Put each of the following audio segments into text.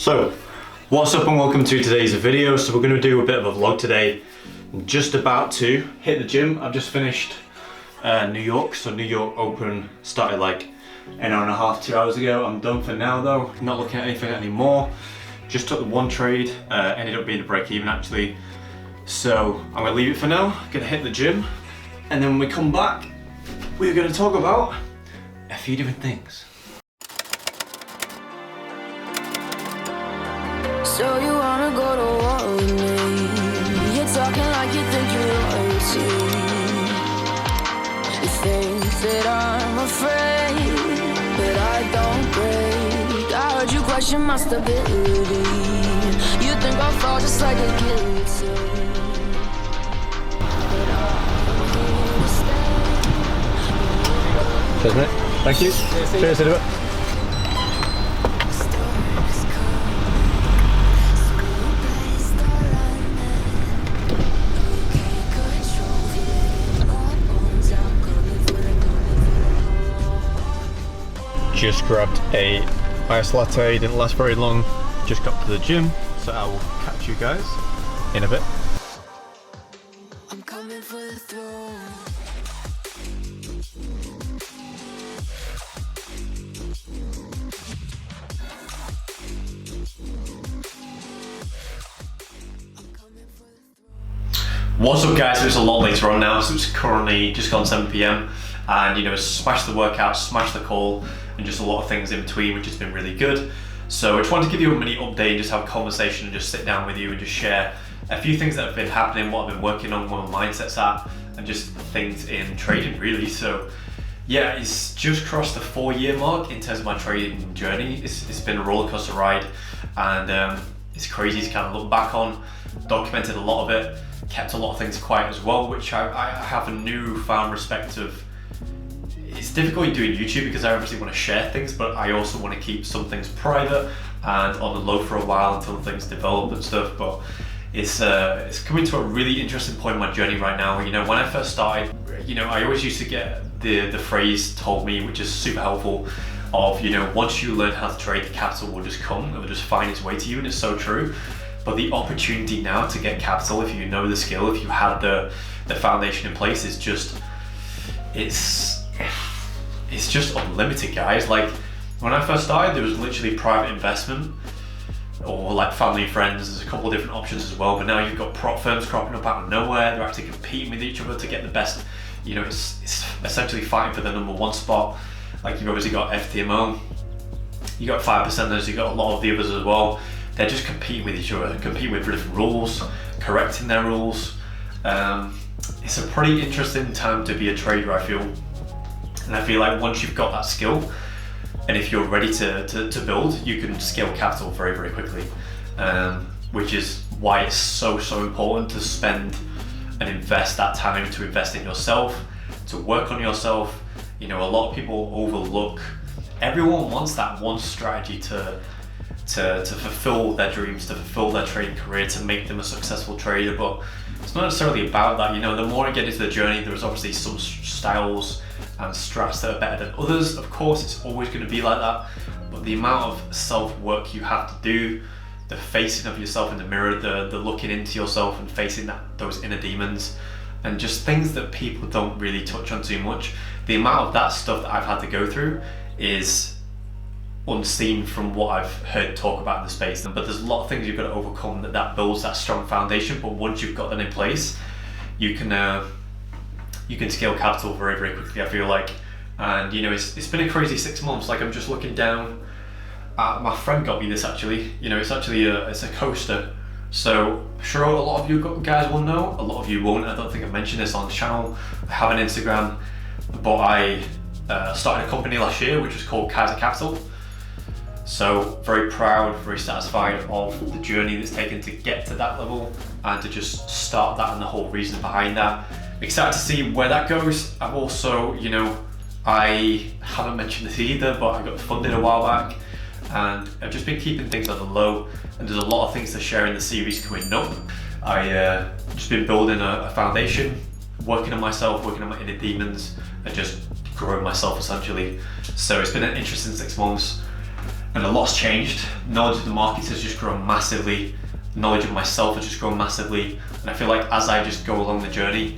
So, what's up and welcome to today's video. So we're going to do a bit of a vlog today. I'm just about to hit the gym. I've just finished New York. So New York Open started like an hour and a half, 2 hours ago. I'm done for now though. Not looking at anything anymore. Just took the one trade, ended up being a break even actually. So I'm going to leave it for now. Going to hit the gym. And then when we come back, we're going to talk about a few different things. So you wanna go to war with me? You're talking like you think you're royalty. You think that I'm afraid, but I don't break. I heard you question my stability. You think I'll fall just like a guillotine. But I'm here to stay. Cheers mate. Thank you. Cheers to do it. Just grabbed a ice latte, didn't last very long, just got to the gym, so I will catch you guys in a bit. I'm coming for the throne. What's up guys, so it's a lot later on now, so it's currently just gone 7 PM and you know, smashed the workout, smashed the call, and just a lot of things in between, which has been really good. So I just wanted to give you a mini update and just have a conversation and just sit down with you and just share a few things that have been happening, what I've been working on, where my mindset's at, and just things in trading really. So yeah, it's just crossed the 4-year mark in terms of my trading journey. It's been a roller coaster ride, and it's crazy to kind of look back on. Documented a lot of it, kept a lot of things quiet as well, which I have a newfound respect of. It's difficult doing YouTube because I obviously want to share things, but I also want to keep some things private and on the low for a while until things develop and stuff. But it's coming to a really interesting point in my journey right now. You know, when I first started, you know, I always used to get the phrase told me, which is super helpful, of, you know, once you learn how to trade, the capital will just come, it will just find its way to you, and it's so true. But the opportunity now to get capital, if you know the skill, if you have the foundation in place, is just, it's just unlimited, guys. Like when I first started, there was literally private investment or like family and friends. There's a couple of different options as well, but now you've got prop firms cropping up out of nowhere. They're actually competing with each other to get the best. You know, it's essentially fighting for the #1 spot. Like you've obviously got FTMO, you got 5%ers, you got a lot of the others as well. They're just competing with each other, competing with different rules, correcting their rules. It's a pretty interesting time to be a trader, I feel. And I feel like once you've got that skill, and if you're ready to build, you can scale capital very, very quickly. Which is why it's so important to spend and invest that time to invest in yourself, to work on yourself. You know, a lot of people overlook, everyone wants that one strategy to fulfill their dreams, to fulfill their trading career, to make them a successful trader, but it's not necessarily about that. You know, the more I get into the journey, there's obviously some styles and strats that are better than others. Of course, it's always going to be like that, but the amount of self-work you have to do, the facing of yourself in the mirror, the looking into yourself and facing those inner demons, and just things that people don't really touch on too much. The amount of that stuff that I've had to go through is unseen from what I've heard talk about in the space. But there's a lot of things you've got to overcome that builds that strong foundation. But once you've got that in place, you can scale capital very, very quickly, I feel like. And you know, it's been a crazy 6 months. Like I'm just looking down at, my friend got me this actually. You know, it's actually it's a coaster. So I'm sure a lot of you guys will know, a lot of you won't. I don't think I've mentioned this on the channel. I have an Instagram, but I started a company last year which was called Kaiser Capital. So very proud, very satisfied of the journey that's taken to get to that level and to just start that and the whole reason behind that. Excited to see where that goes. I've also, you know, I haven't mentioned this either, but I got funded a while back and I've just been keeping things on the low, and there's a lot of things to share in the series coming up. I just been building a foundation, working on myself, working on my inner demons, and just growing myself essentially. So it's been an interesting 6 months. and a lot's changed. Knowledge of the markets has just grown massively. Knowledge of myself has just grown massively, and I feel like as I just go along the journey,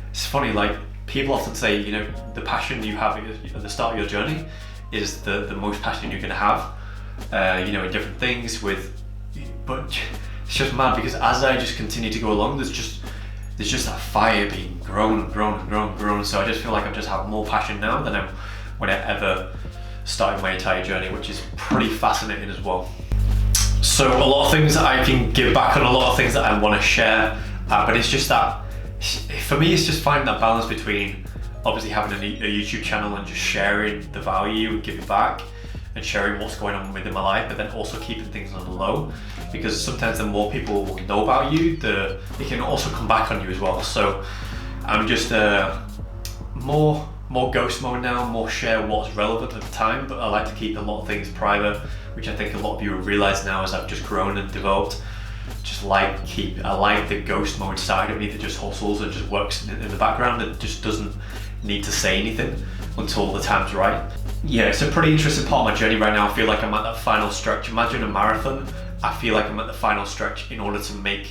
it's funny, like people often say, you know, the passion you have at the start of your journey is the most passion you're going to have, you know, in different things but it's just mad because as I just continue to go along, there's just that fire being grown and grown and grown and grown. So I just feel like I've just had more passion now than when I ever started my entire journey, which is pretty fascinating as well. So a lot of things that I can give back on, a lot of things that I want to share, but it's just that, for me, it's just finding that balance between obviously having a YouTube channel and just sharing the value and giving back and sharing what's going on within my life, but then also keeping things on the low, because sometimes the more people know about you, it can also come back on you as well. So I'm just more ghost mode now, more share what's relevant at the time, but I like to keep a lot of things private, which I think a lot of you realize now as I've just grown and developed. I like the ghost mode side of me that just hustles and just works in the background and just doesn't need to say anything until the time's right. Yeah, it's a pretty interesting part of my journey right now. I feel like I'm at that final stretch. Imagine a marathon. I feel like I'm at the final stretch in order to make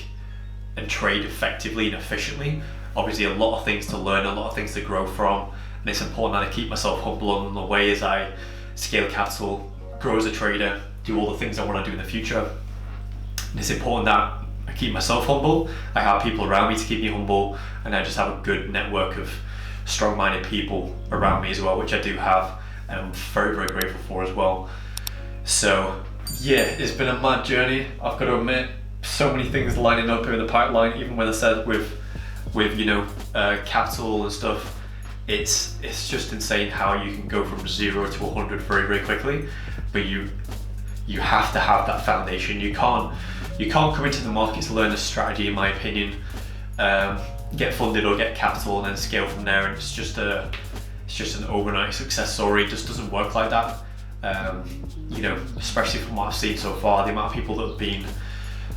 and trade effectively and efficiently. Obviously a lot of things to learn, a lot of things to grow from, and it's important that I keep myself humble on the way as I scale capital, grow as a trader, do all the things I want to do in the future. And it's important that I keep myself humble, I have people around me to keep me humble, and I just have a good network of strong-minded people around me as well, which I do have, and I'm very, very grateful for as well. So yeah, it's been a mad journey, I've got to admit. So many things lining up in the pipeline, even when I said with you know, capital and stuff. It's just insane how you can go from 0 to 100 very, very quickly, but you have to have that foundation. You can't come into the market to learn a strategy, in my opinion, get funded or get capital and then scale from there, and it's just an overnight success story. It just doesn't work like that. You know, especially from what I've seen so far, the amount of people that have been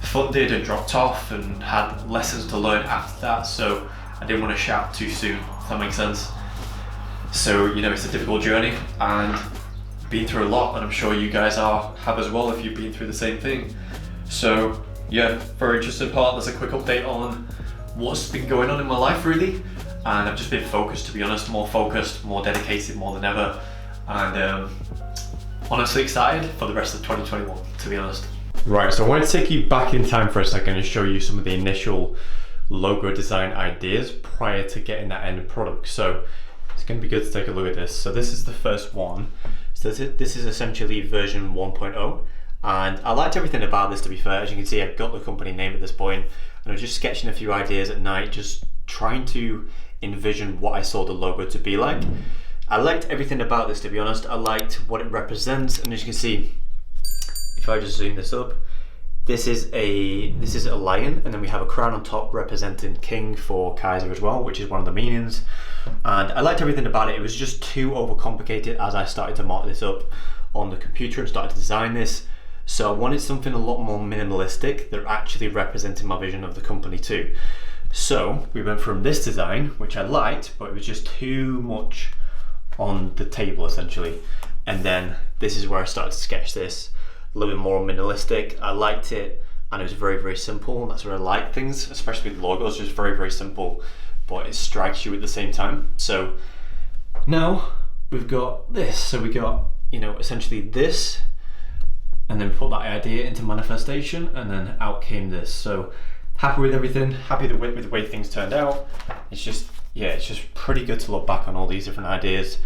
funded and dropped off and had lessons to learn after that. So I didn't want to shout too soon, if that makes sense. So, you know, it's a difficult journey and been through a lot, and I'm sure you guys have as well if you've been through the same thing. So yeah, very interesting part. There's a quick update on what's been going on in my life really, and I've just been focused, to be honest, more focused, more dedicated, more than ever, and honestly excited for the rest of 2021, to be honest. Right, so I want to take you back in time for a second and show you some of the initial logo design ideas prior to getting that end product. So it's going to be good to take a look at this. So this is the first one. So this is essentially version 1.0, and I liked everything about this, to be fair. As you can see, I've got the company name at this point, and I was just sketching a few ideas at night, just trying to envision what I saw the logo to be like. I liked everything about this, to be honest. I liked what it represents, and as you can see, if I just zoom this up, this is a lion, and then we have a crown on top representing king for Kaiser as well, which is one of the meanings. And I liked everything about it. It was just too overcomplicated as I started to mark this up on the computer and started to design this. So I wanted something a lot more minimalistic that actually represented my vision of the company too. So we went from this design, which I liked, but it was just too much on the table essentially. And then this is where I started to sketch this a little bit more minimalistic. I liked it, and it was very, very simple. And that's where I like things, especially with logos, just very, very simple, but it strikes you at the same time. So now we've got this. So we got, you know, essentially this, and then put that idea into manifestation, and then out came this. So happy with everything, happy with the way things turned out. It's just, yeah, it's just pretty good to look back on all these different ideas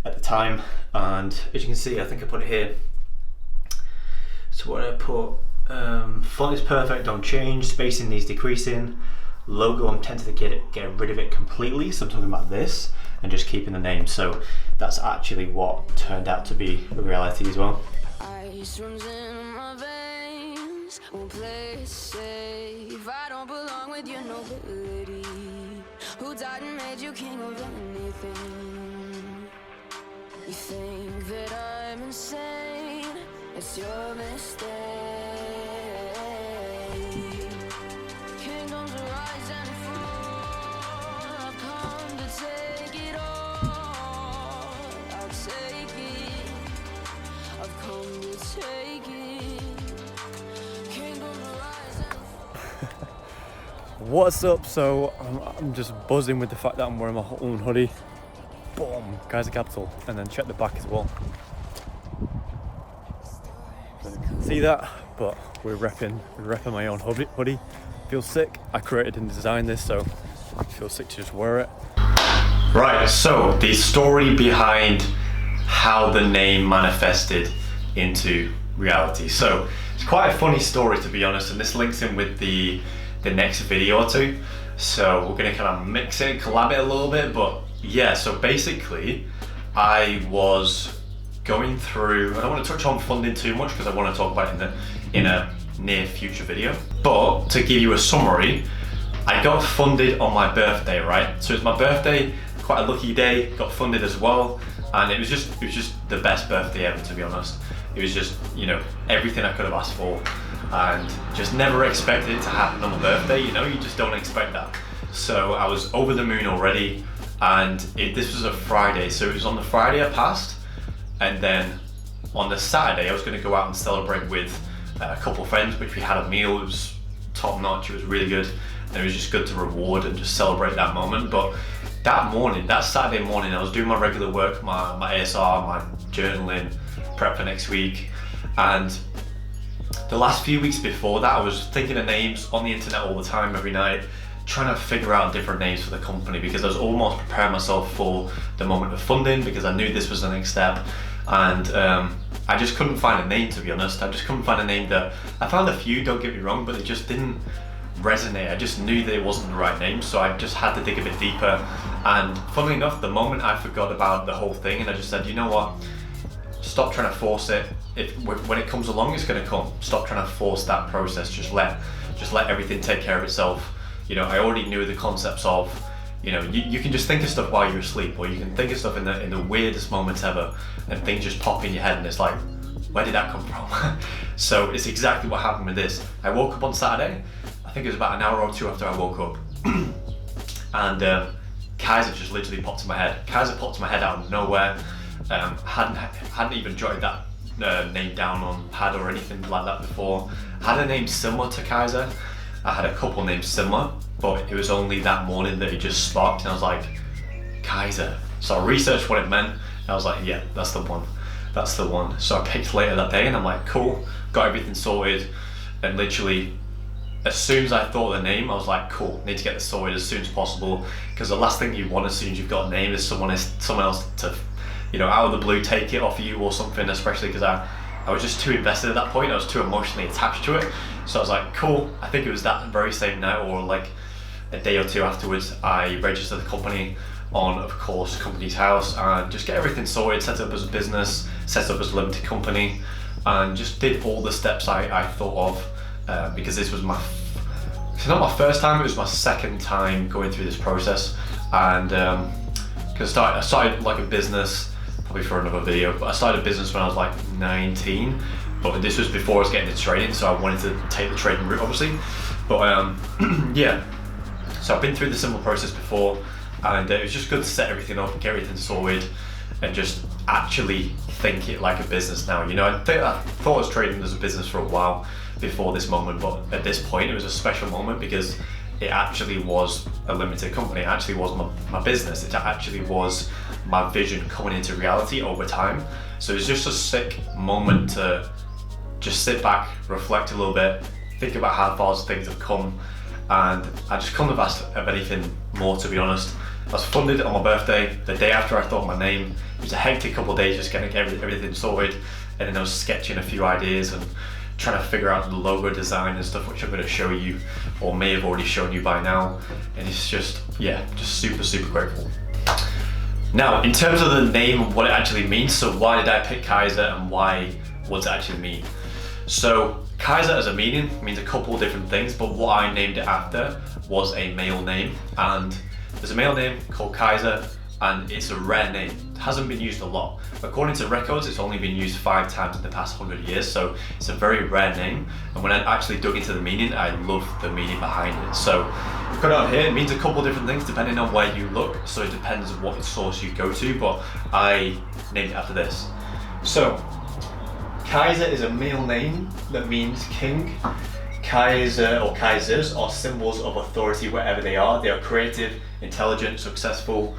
at the time. And as you can see, I think I put it here. So what I put, font is perfect, don't change, spacing needs decreasing, logo I'm tempted to get rid of it completely, so I'm talking about this and just keeping the name. So that's actually what turned out to be a reality as well. Ice runs in my veins, won't play it safe. I don't belong with your nobility. Who died and made you king of anything? You think that I'm insane? It's your mistake. Kingdoms rise and fall. I've come to take it all. I'll take it. I've come What's up? So I'm just buzzing with the fact that I'm wearing my own hoodie. Boom, Kaiser Capital, and then check the back as well. See that? But we're repping my own hoodie. Feels sick. I created and designed this, so it feels sick to just wear it. Right, so the story behind how the name manifested into reality. So it's quite a funny story, to be honest, and this links in with the next video or two. So we're gonna kind of mix it, collab it a little bit, but yeah, so basically I was going through, I don't want to touch on funding too much because I want to talk about it in a near future video, but to give you a summary, I got funded on my birthday, right? So it's my birthday, quite a lucky day, got funded as well, and it was just the best birthday ever, to be honest. It was just, you know, everything I could have asked for, and just never expected it to happen on my birthday, you know, you just don't expect that. So I was over the moon already, and this was a Friday, so it was on the Friday I passed, and then on the Saturday I was going to go out and celebrate with a couple of friends, which we had a meal. It was top notch, it was really good, and it was just good to reward and just celebrate that moment. But that Saturday morning, I was doing my regular work, my ASR, my journaling, prep for next week, and the last few weeks before that I was thinking of names on the internet all the time, every night, trying to figure out different names for the company, because I was almost preparing myself for the moment of funding, because I knew this was the next step, and I just couldn't find a name, to be honest. I just couldn't find a name that, I found a few, don't get me wrong, but it just didn't resonate. I just knew that it wasn't the right name, so I just had to dig a bit deeper. And funnily enough, the moment I forgot about the whole thing, and I just said, you know what, stop trying to force it. When it comes along, it's going to come. Stop trying to force that process. Just let everything take care of itself. You know, I already knew the concepts of, you know, you can just think of stuff while you're asleep, or you can think of stuff in the weirdest moments ever, and things just pop in your head, and it's like, where did that come from? So it's exactly what happened with this. I woke up on Saturday, I think it was about an hour or two after I woke up, and Kaiser just literally popped in my head. Kaiser popped in my head out of nowhere. Hadn't even jotted that name down on pad or anything like that before. Had a name similar to Kaiser. I had a couple names similar, but it was only that morning that it just sparked, and I was like, Kaiser. So I researched what it meant, and I was like, yeah, that's the one. So I picked later that day, and I'm like, cool, got everything sorted, and literally as soon as I thought of the name, I was like, cool, need to get this sorted as soon as possible, because the last thing you want as soon as you've got a name is someone else to, you know, out of the blue take it off you or something, especially because I was just too invested at that point. I was too emotionally attached to it. So I was like, cool. I think it was that very same night, or like a day or two afterwards, I registered the company on, of course, Companies House, and just get everything sorted, set up as a business, set up as a limited company, and just did all the steps I thought of, because this was it's not my first time, it was my second time going through this process. And because I started like a business, probably for another video, but I started a business when I was like 19, but this was before I was getting into trading, so I wanted to take the trading route, obviously. But yeah, so I've been through the similar process before, and it was just good to set everything up, get everything sorted, and just actually think it like a business now. You know, I thought I was trading as a business for a while before this moment, but at this point it was a special moment because it actually was a limited company. It actually was my business. It actually was my vision coming into reality over time. So it's just a sick moment to just sit back, reflect a little bit, think about how far things have come, and I just couldn't have asked of anything more, to be honest. I was funded on my birthday, the day after I thought my name. It was a hectic couple of days just getting everything sorted, and then I was sketching a few ideas and trying to figure out the logo design and stuff, which I'm going to show you, or may have already shown you by now. And it's just, yeah, just super grateful. Now, in terms of the name and what it actually means, so why did I pick Kaiser and what does it actually mean? So Kaiser as a meaning means a couple of different things, but what I named it after was a male name, and there's a male name called Kaiser, and it's a rare name. It hasn't been used a lot. According to records, it's only been used 5 times in the past 100 years, so it's a very rare name. And when I actually dug into the meaning, I love the meaning behind it. So I've got it out here. It means a couple of different things depending on where you look, so it depends on what source you go to, but I named it after this. So Kaiser is a male name that means king. Kaiser or Kaisers are symbols of authority wherever they are. They are creative, intelligent, successful,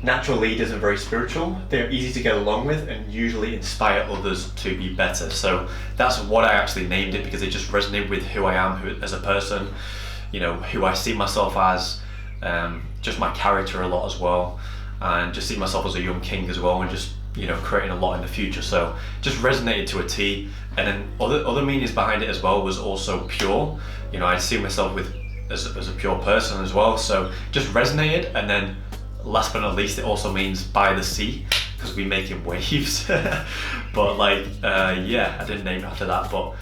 natural leaders, and very spiritual. They're easy to get along with and usually inspire others to be better. So that's what I actually named it, because it just resonated with who I am as a person, you know, who I see myself as, just my character a lot as well, and just see myself as a young king as well, and just, you know, creating a lot in the future. So just resonated to a T. And then other meanings behind it as well was also pure. You know, I see myself as a pure person as well. So just resonated. And then last but not least, it also means by the sea, because we making waves. But like, yeah, I didn't name it after that, but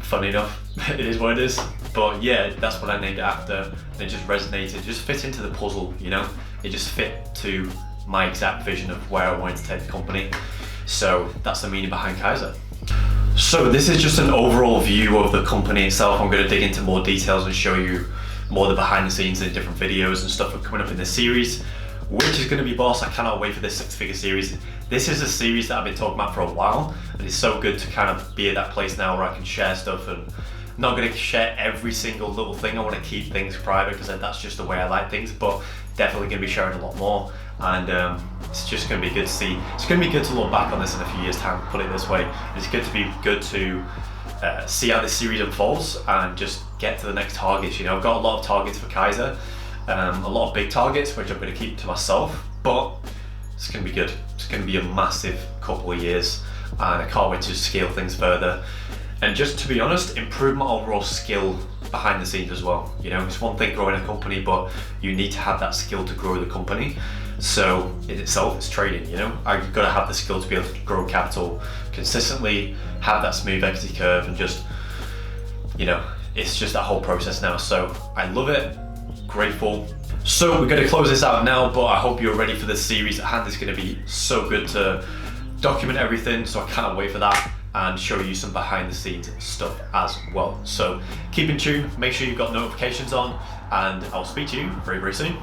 funny enough, it is what it is. But yeah, that's what I named it after. And it just resonated, it just fit into the puzzle, you know? It just fit to my exact vision of where I wanted to take the company. So that's the meaning behind Kaiser. So this is just an overall view of the company itself. I'm going to dig into more details and show you more of the behind the scenes in different videos and stuff coming up in this series, which is going to be boss. I cannot wait for this 6-figure series. This is a series that I've been talking about for a while, and it's so good to kind of be at that place now where I can share stuff. And I'm not going to share every single little thing. I want to keep things private because that's just the way I like things, but definitely going to be sharing a lot more. And it's just going to be good to see. It's going to be good to look back on this in a few years' time, put it this way. It's good to see how this series unfolds and just get to the next targets. You know, I've got a lot of targets for Kaiser, a lot of big targets, which I'm going to keep to myself, but it's going to be good. It's going to be a massive couple of years, and I can't wait to scale things further. And just to be honest, improve my overall skill behind the scenes as well. You know, it's one thing growing a company, but you need to have that skill to grow the company. So in itself, it's trading, you know. I've got to have the skill to be able to grow capital consistently, have that smooth equity curve, and just, you know, it's just that whole process now. So I love it, grateful. So we're going to close this out now, but I hope you're ready for this series at hand. It's going to be so good to document everything, so I cannot wait for that, and show you some behind the scenes stuff as well. So keep in tune, make sure you've got notifications on, and I'll speak to you very, very soon.